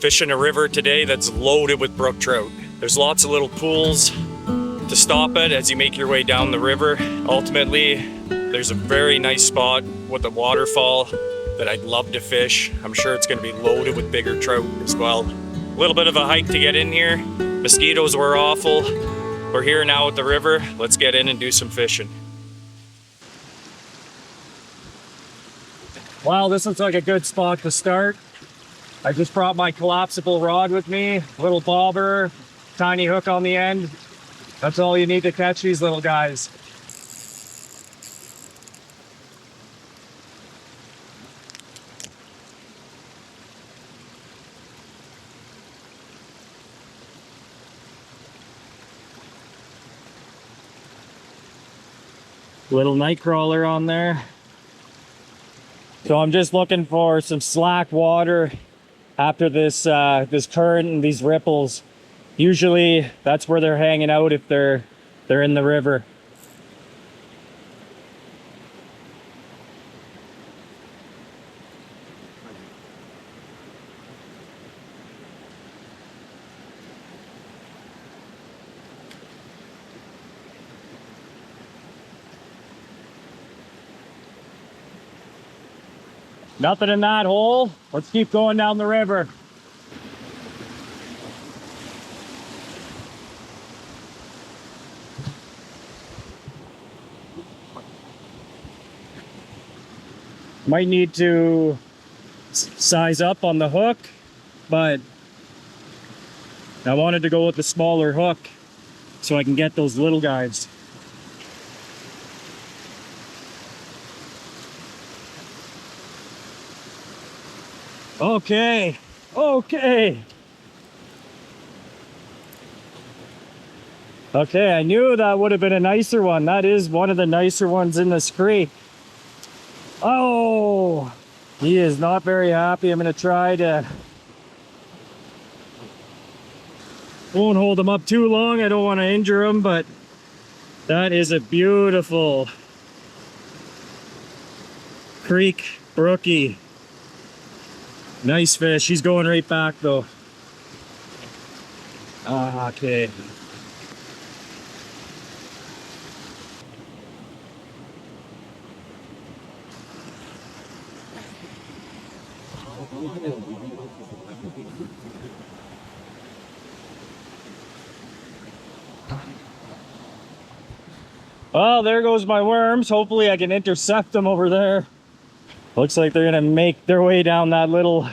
Fishing a river today that's loaded with brook trout. There's lots of little pools to stop at as you make your way down the river. Ultimately, there's a very nice spot with a waterfall that I'd love to fish. I'm sure it's going to be loaded with bigger trout as well. A little bit of a hike to get in here. Mosquitoes were awful. We're here now at the river. Let's get in and do some fishing. Wow, this looks like a good spot to start. I just brought my collapsible rod with me, little bobber, tiny hook on the end. That's all you need to catch these little guys. Little night crawler on there. So I'm just looking for some slack water after this this current and these ripples. Usually that's where they're hanging out if they're in the river. Nothing in that hole. Let's keep going down the river. Might need to size up on the hook, but I wanted to go with the smaller hook so I can get those little guys. Okay. Okay, I knew that would have been a nicer one. That is one of the nicer ones in this creek. Oh, he is not very happy. I'm gonna try to... Won't hold him up too long. I don't want to injure him, but that is a beautiful creek brookie. Nice fish. He's going right back though. Okay. Well, there goes my worms. Hopefully I can intercept them over there. Looks like they're gonna make their way down that little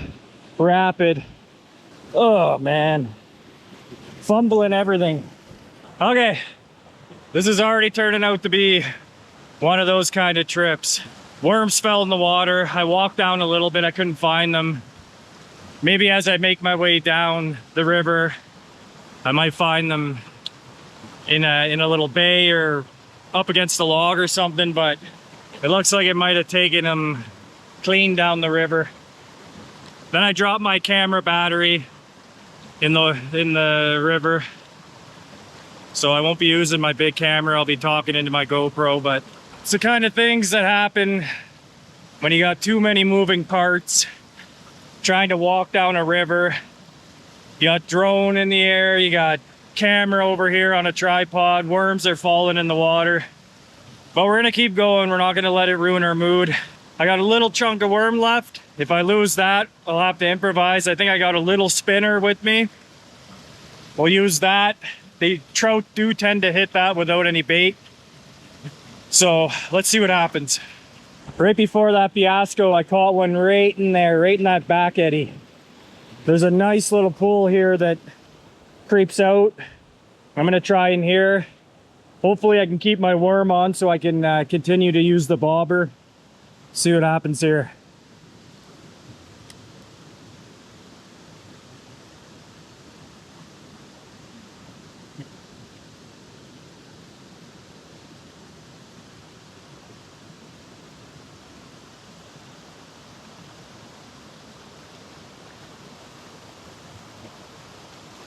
rapid. Oh man, fumbling everything. Okay, this is already turning out to be one of those kind of trips. Worms fell in the water. I walked down a little bit, I couldn't find them. Maybe as I make my way down the river, I might find them in a little bay or up against a log or something, but it looks like it might have taken them clean down the river. Then I dropped my camera battery in the river, so I won't be using my big camera. I'll be talking into my GoPro, but it's the kind of things that happen when you got too many moving parts trying to walk down a river. You got drone in the air, you got camera over here on a tripod, worms are falling in the water. But we're gonna keep going. We're not gonna let it ruin our mood. I got a little chunk of worm left. If I lose that, I'll have to improvise. I think I got a little spinner with me. We'll use that. The trout do tend to hit that without any bait. So let's see what happens. Right before that fiasco, I caught one right in there, right in that back eddy. There's a nice little pool here that creeps out. I'm gonna try in here. Hopefully I can keep my worm on so I can continue to use the bobber. See what happens here.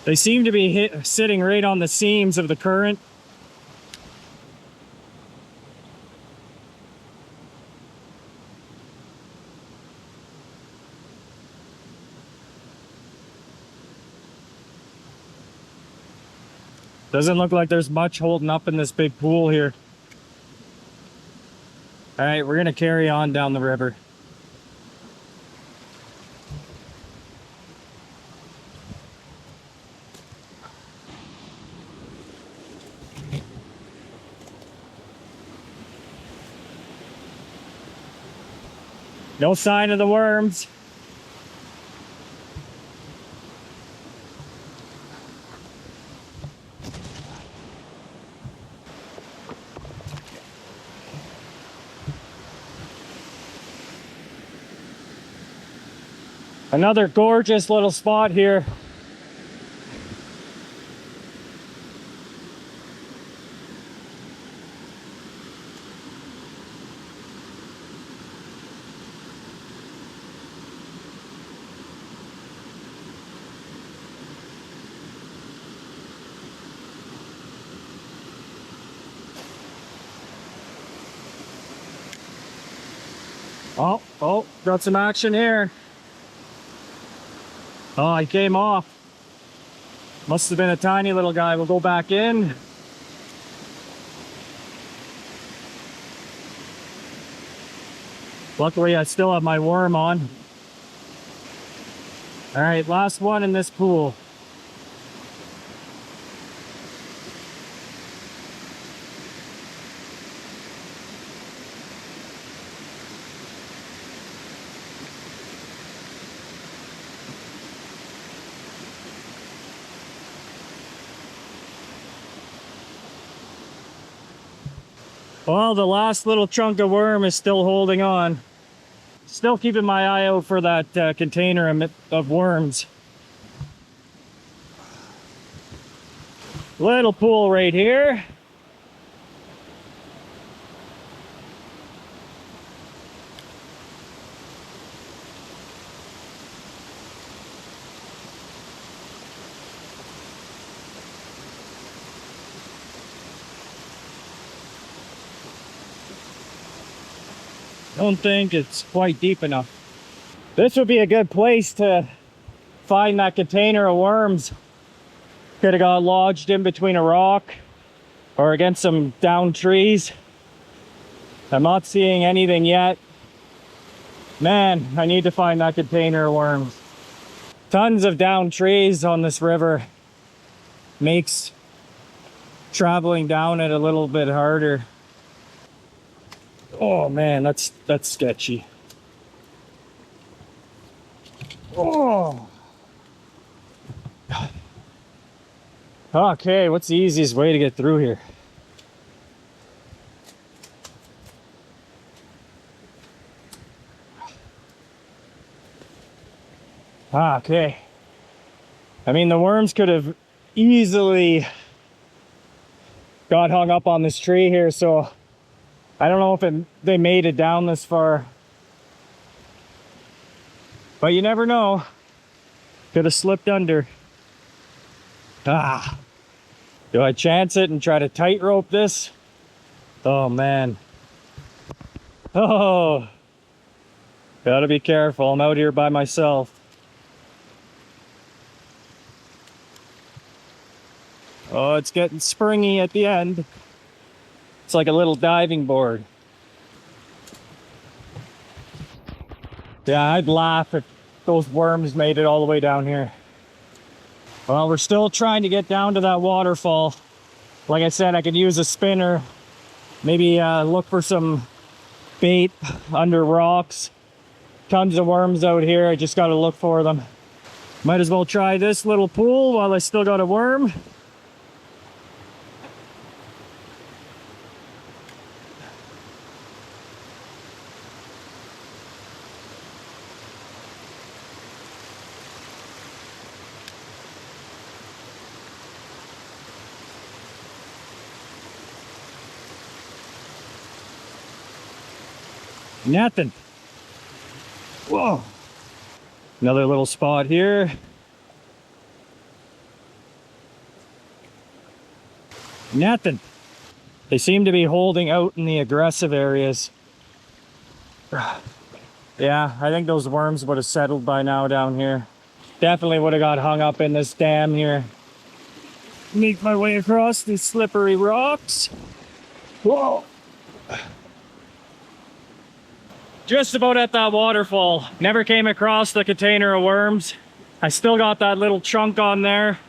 They seem to be sitting right on the seams of the current. Doesn't look like there's much holding up in this big pool here. All right, we're gonna carry on down the river. No sign of the worms. Another gorgeous little spot here. Oh, got some action here. Oh, he came off. Must have been a tiny little guy. We'll go back in. Luckily, I still have my worm on. All right, last one in this pool. Well, the last little chunk of worm is still holding on. Still keeping my eye out for that container of worms. Little pool right here. Don't think it's quite deep enough. This would be a good place to find that container of worms. Could have got lodged in between a rock or against some downed trees. I'm not seeing anything yet. Man, I need to find that container of worms. Tons of downed trees on this river makes traveling down it a little bit harder. Oh man, that's sketchy. Oh. Okay, what's the easiest way to get through here? Okay. I mean, the worms could have easily got hung up on this tree here, so I don't know if they made it down this far. But you never know. Could have slipped under. Do I chance it and try to tightrope this? Oh man. Oh. Gotta be careful. I'm out here by myself. Oh, it's getting springy at the end. It's like a little diving board. Yeah, I'd laugh if those worms made it all the way down here. Well, we're still trying to get down to that waterfall. Like I said, I could use a spinner. Maybe look for some bait under rocks. Tons of worms out here. I just gotta look for them. Might as well try this little pool while I still got a worm. Nothing. Whoa. Another little spot here. Nothing. They seem to be holding out in the aggressive areas. Yeah, I think those worms would have settled by now down here. Definitely would have got hung up in this dam here. Make my way across these slippery rocks. Whoa. Just about at that waterfall. Never came across the container of worms. I still got that little chunk on there.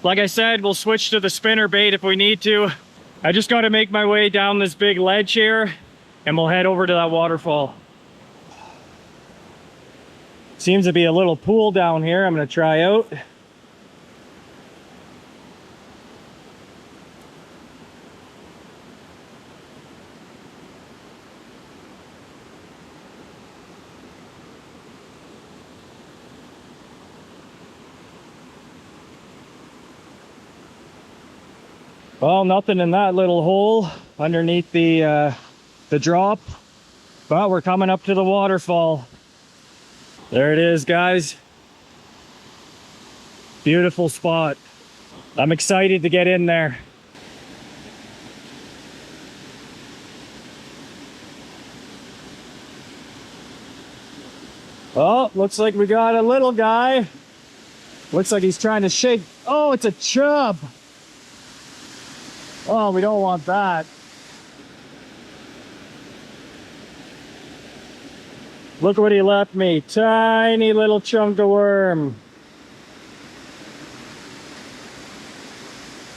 Like I said, we'll switch to the spinner bait if we need to. I just got to make my way down this big ledge here and we'll head over to that waterfall. Seems to be a little pool down here I'm going to try out. Well, nothing in that little hole underneath the drop, but we're coming up to the waterfall. There it is, guys. Beautiful spot. I'm excited to get in there. Oh, looks like we got a little guy. Looks like he's trying to shake. Oh, it's a chub. Oh, we don't want that. Look what he left me. Tiny little chunk of worm.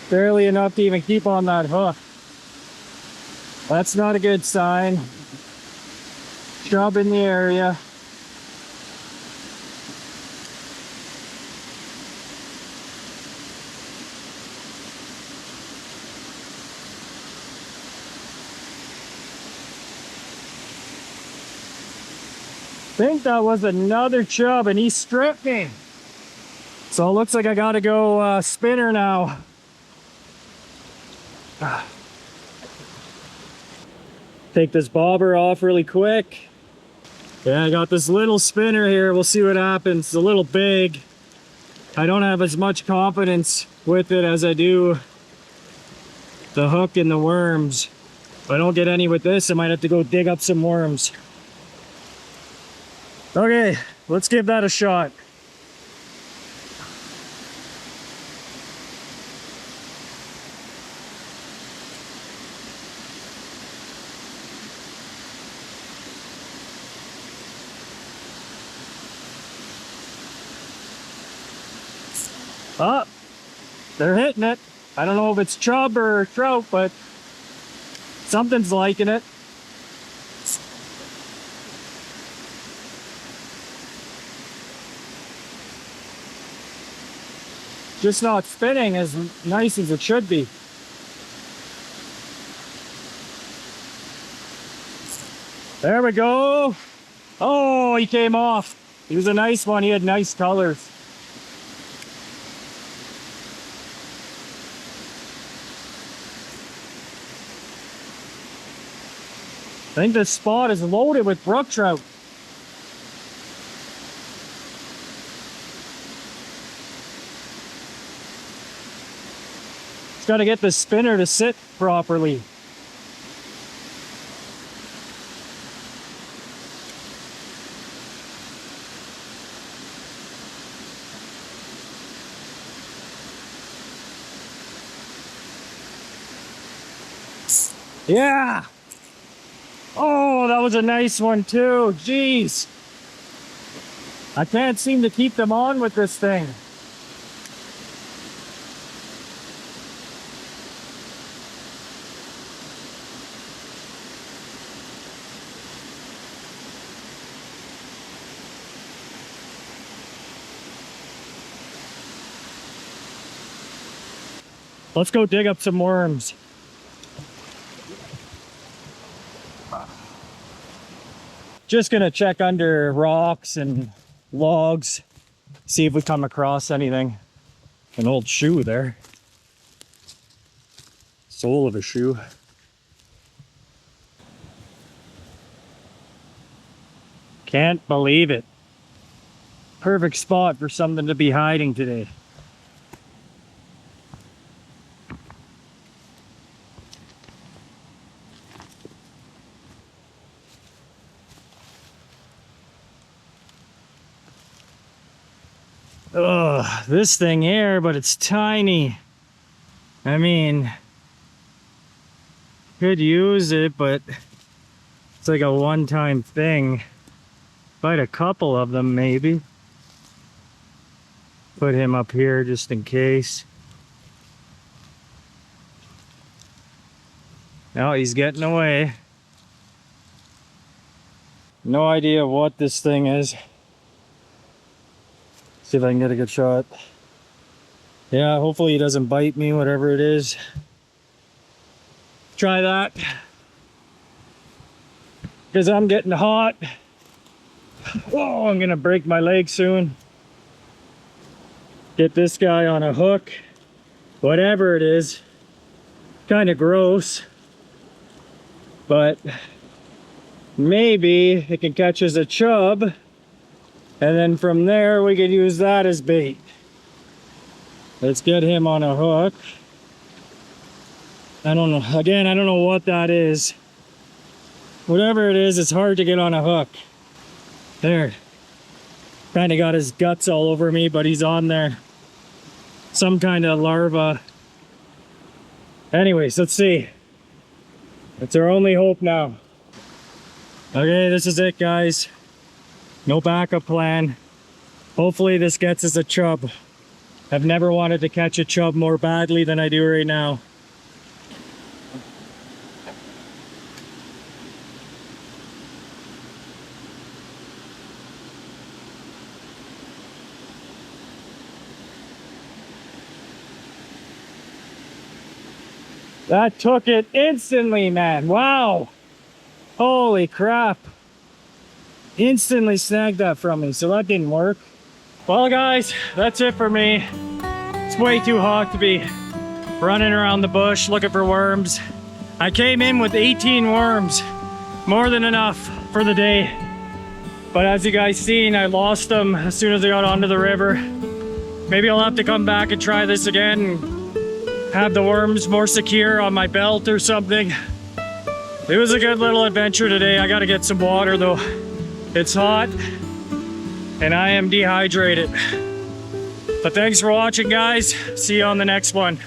Barely enough to even keep on that hook. That's not a good sign. Chub in the area. I think that was another chub and he stripped me. So it looks like I gotta go spinner now. Take this bobber off really quick. Yeah, I got this little spinner here. We'll see what happens. It's a little big. I don't have as much confidence with it as I do the hook and the worms. If I don't get any with this, I might have to go dig up some worms. Okay, let's give that a shot. Oh, they're hitting it. I don't know if it's chub or trout, but something's liking it. Just not spinning as nice as it should be. There we go. Oh, he came off. He was a nice one. He had nice colors. I think this spot is loaded with brook trout. Just got to get the spinner to sit properly. Yeah. Oh, that was a nice one too. Jeez. I can't seem to keep them on with this thing. Let's go dig up some worms. Just gonna check under rocks and logs, see if we come across anything. An old shoe there. Sole of a shoe. Can't believe it. Perfect spot for something to be hiding today. Ugh, this thing here, but it's tiny. I mean, could use it, but it's like a one-time thing. Bite a couple of them, maybe. Put him up here just in case. Oh, he's getting away. No idea what this thing is. See if I can get a good shot. Yeah, hopefully he doesn't bite me, whatever it is. Try that. Because I'm getting hot. Oh, I'm gonna break my leg soon. Get this guy on a hook. Whatever it is. Kind of gross. But maybe it can catch as a chub. And then from there we could use that as bait. Let's get him on a hook. I don't know. Again, I don't know what that is. Whatever it is, it's hard to get on a hook. There. Kind of got his guts all over me, but he's on there. Some kind of larva. Anyways, let's see. It's our only hope now. Okay, this is it, guys. No backup plan. Hopefully this gets us a chub. I've never wanted to catch a chub more badly than I do right now. That took it instantly, man. Wow. Holy crap. Instantly snagged that from me, so that didn't work. Well, guys, that's it for me. It's way too hot to be running around the bush looking for worms. I came in with 18 worms. More than enough for the day. But as you guys seen, I lost them as soon as I got onto the river. Maybe I'll have to come back and try this again and have the worms more secure on my belt or something. It was a good little adventure today. I gotta get some water though. It's hot and I am dehydrated. But thanks for watching, guys. See you on the next one.